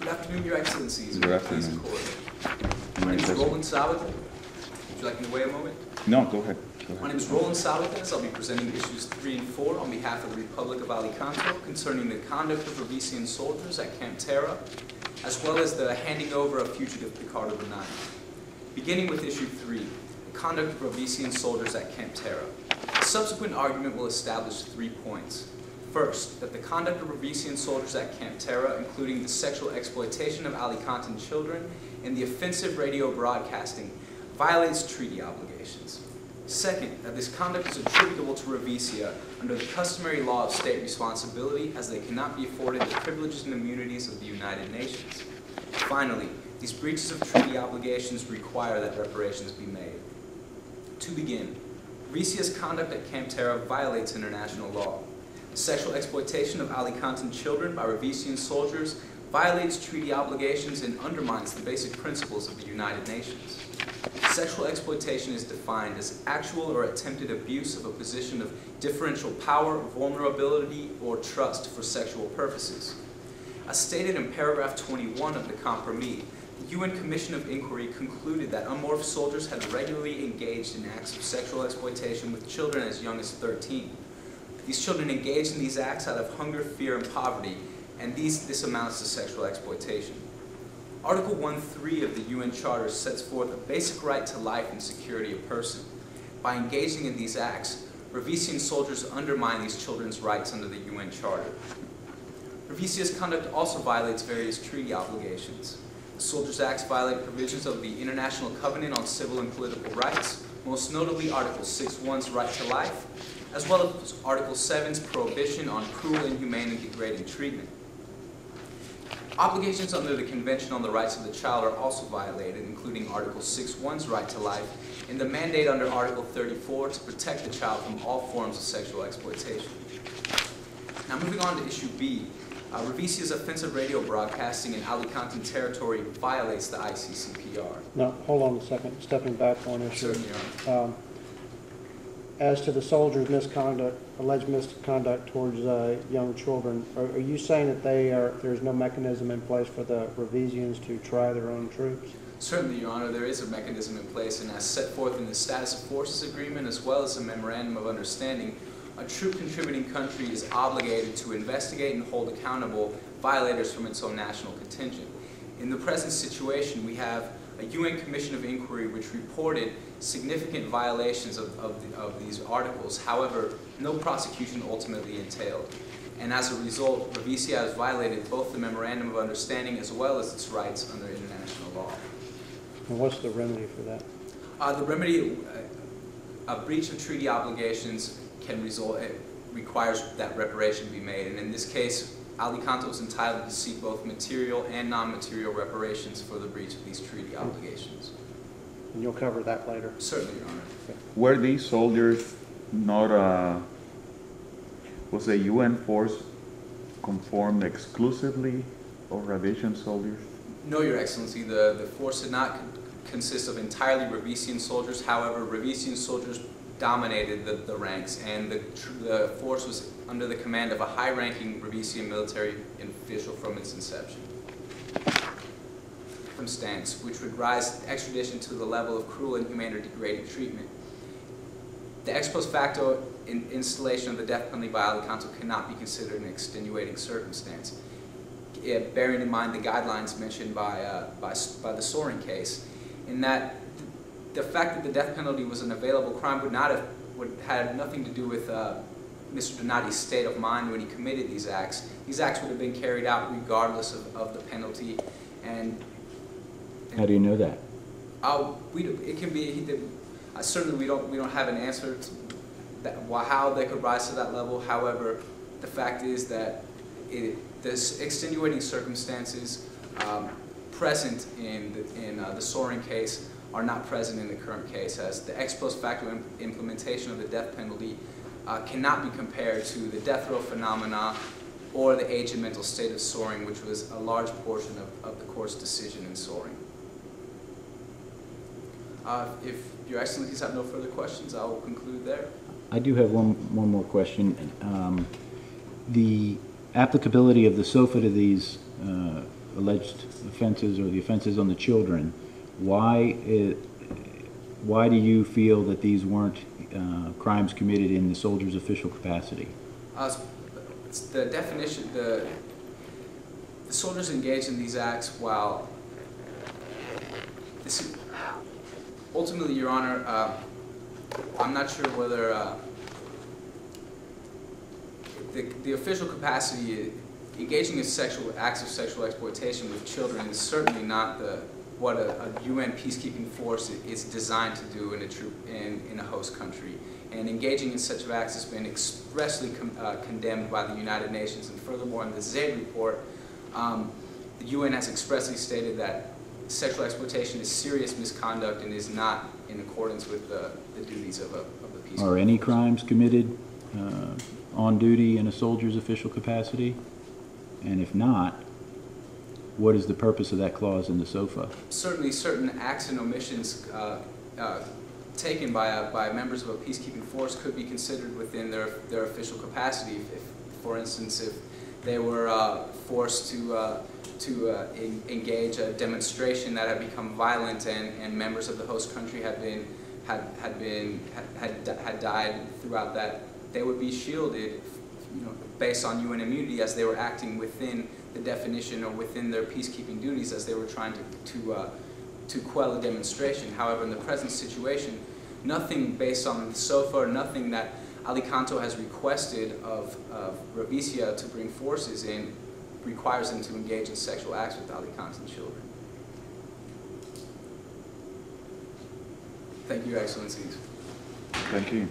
afternoon, Your Excellencies. Good afternoon. My name is Roland. Would you like me to wait a moment? No, go ahead. My name is Roland. I'll be presenting issues 3 and 4 on behalf of the Republic of Alicante concerning the conduct of Rovesian soldiers at Camp Terra, as well as the handing over of fugitive Picardo Benigni. Beginning with issue 3, the conduct of Rovesian soldiers at Camp Terra. The subsequent argument will establish 3 points. First, that the conduct of Rovesian soldiers at Camp Terra, including the sexual exploitation of Alicantan children and the offensive radio broadcasting, violates treaty obligations. Second, that this conduct is attributable to Rovesia under the customary law of state responsibility, as they cannot be afforded the privileges and immunities of the United Nations. Finally, these breaches of treaty obligations require that reparations be made. To begin, Rovesia's conduct at Camp Terra violates international law. Sexual exploitation of Alicantan children by Rovesian soldiers violates treaty obligations and undermines the basic principles of the United Nations. Sexual exploitation is defined as actual or attempted abuse of a position of differential power, vulnerability, or trust for sexual purposes. As stated in paragraph 21 of the Compromis, the UN Commission of Inquiry concluded that unmorphed soldiers had regularly engaged in acts of sexual exploitation with children as young as 13. These children engaged in these acts out of hunger, fear, and poverty, and this amounts to sexual exploitation. Article 1.3 of the UN Charter sets forth a basic right to life and security of person. By engaging in these acts, Rovesian soldiers undermine these children's rights under the UN Charter. Rovesia's conduct also violates various treaty obligations. The Soldiers' Acts violate provisions of the International Covenant on Civil and Political Rights, most notably Article 6.1's right to life, as well as Article 7's prohibition on cruel, inhumane, and degrading treatment. Obligations under the Convention on the Rights of the Child are also violated, including Article 6.1's right to life and the mandate under Article 34 to protect the child from all forms of sexual exploitation. Now moving on to issue B, Rovesia's offensive radio broadcasting in Alicantan territory violates the ICCPR. Now, hold on a second, stepping back one issue. Certainly, Your Honor. As to the soldiers' misconduct, alleged misconduct towards young children, are you saying that there's no mechanism in place for the Rovesians to try their own troops? Certainly, Your Honor, there is a mechanism in place, and as set forth in the Status of Forces Agreement as well as a Memorandum of Understanding, a troop-contributing country is obligated to investigate and hold accountable violators from its own national contingent. In the present situation, we have a UN Commission of Inquiry which reported significant violations of these articles. However, no prosecution ultimately entailed. And as a result, Rovesia has violated both the Memorandum of Understanding as well as its rights under international law. And what's the remedy for that? The remedy, a breach of treaty obligations can result, it requires that reparation be made. And in this case, Alicante was entitled to seek both material and non-material reparations for the breach of these treaty obligations. And you'll cover that later? Certainly, Your Honor. Okay. Were these soldiers not, was the UN force conformed exclusively of Rovesian soldiers? No, Your Excellency. The force did not consist of entirely Rovesian soldiers. However, Rovesian soldiers dominated the ranks, and the force was under the command of a high-ranking Rovesian military official from its inception. Circumstance which would rise extradition to the level of cruel, inhumane, or degrading treatment. The ex post facto installation of the death penalty by Alicante cannot be considered an extenuating circumstance, bearing in mind the guidelines mentioned by the Soren case, in that the fact that the death penalty was an available crime would have nothing to do with Mr. Donati's state of mind when he committed these acts. These acts would have been carried out regardless of the penalty. And how do you know that? It can be. Certainly, we don't have an answer to that, how they could rise to that level. However, the fact is that the extenuating circumstances present in the Soren case are not present in the current case, as the ex post facto implementation of the death penalty cannot be compared to the death row phenomena or the age and mental state of Soren, which was a large portion of the court's decision in Soren. If Your Excellencies have no further questions, I will conclude there. I do have one more question. The applicability of the SOFA to these alleged offenses or the offenses on the children, why do you feel that these weren't crimes committed in the soldier's official capacity? It's the definition, the soldiers engaged in these acts while this, ultimately, Your Honor, I'm not sure whether the official capacity, engaging in acts of sexual exploitation with children is certainly not what a UN peacekeeping force is designed to do in a host country. And engaging in such acts has been expressly condemned by the United Nations. And furthermore, in the Zaid report, the UN has expressly stated that sexual exploitation is serious misconduct and is not in accordance with the duties of the peacekeeping. Are any crimes committed on duty in a soldier's official capacity? And if not, what is the purpose of that clause in the SOFA? Certainly, certain acts and omissions taken by members of a peacekeeping force could be considered within their official capacity. If, for instance, if they were forced to engage a demonstration that had become violent and members of the host country had died throughout that, they would be shielded, based on UN immunity, as they were acting within the definition or within their peacekeeping duties as they were trying to quell a demonstration. However, in the present situation, nothing based on the SOFA, nothing that Alicanto has requested of Revicia to bring forces in requires them to engage in sexual acts with Alicantan children. Thank you, Your Excellencies. Thank you.